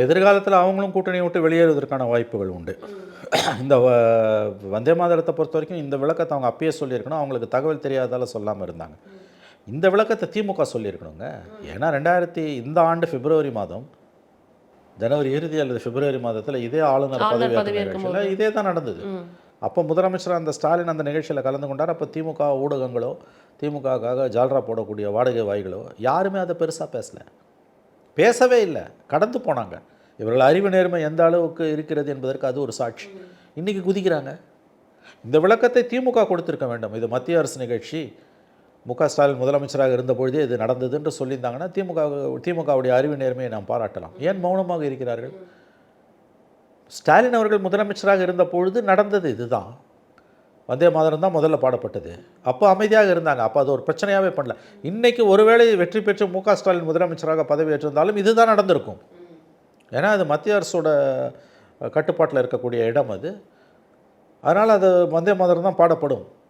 எதிர்காலத்தில் அவங்களும் கூட்டணியை விட்டு வெளியேறுவதற்கான வாய்ப்புகள் உண்டு. இந்த வந்தே மாதரத்தை பொறுத்த வரைக்கும் இந்த விளக்கத்தை அவங்க அப்பயே சொல்லியிருக்கணும். அவங்களுக்கு தகவல் தெரியாதால சொல்லாமல் இருந்தாங்க. இந்த விளக்கத்தை திமுக சொல்லியிருக்கணுங்க. ஏன்னா இந்த ஆண்டு பிப்ரவரி மாதம், ஜனவரி இறுதி அல்லது பிப்ரவரி மாதத்தில் இதே ஆளுநர் பதவியேற்ற நிகழ்ச்சியில் இதே தான் நடந்தது. அப்போ முதலமைச்சர் அந்த ஸ்டாலின் அந்த நிகழ்ச்சியில் கலந்து கொண்டார். அப்போ திமுக ஊடகங்களோ, திமுகவுக்காக ஜால்ரா போடக்கூடிய வாடகை வாய்களோ யாருமே அதை பெருசாக பேசவே இல்லை, கடந்து போனாங்க. இவர்கள் அறிவு நேர்மை எந்த அளவுக்கு இருக்கிறது என்பதற்கு அது ஒரு சாட்சி. இன்றைக்கி குதிக்கிறாங்க. இந்த விளக்கத்தை திமுக கொடுத்துருக்க வேண்டும். இது மத்திய அரசு நிகழ்ச்சி, முக ஸ்டாலின் முதலமைச்சராக இருந்தபொழுதே இது நடந்தது என்று சொல்லியிருந்தாங்கன்னா திமுகவுடைய அறிவு நேர்மையை நாம் பாராட்டலாம். ஏன் மௌனமாக இருக்கிறார்கள்? ஸ்டாலின் அவர்கள் முதலமைச்சராக இருந்த பொழுது நடந்தது இதுதான். வந்தே மாதரம் தான் முதல்ல பாடப்பட்டது. அப்போ அமைதியாக இருந்தாங்க. அப்போ அது ஒரு பிரச்சனையாகவே பண்ணல. இன்றைக்கி ஒருவேளை வெற்றி பெற்று முக ஸ்டாலின் முதலமைச்சராக பதவியேற்றிருந்தாலும் இதுதான் நடந்திருக்கும். ஏன்னா அது மத்திய அரசோட கட்டுப்பாட்டில் இருக்கக்கூடிய இடம் அது. அதனால் அது வந்தே மாதரம் தான் பாடப்படும்.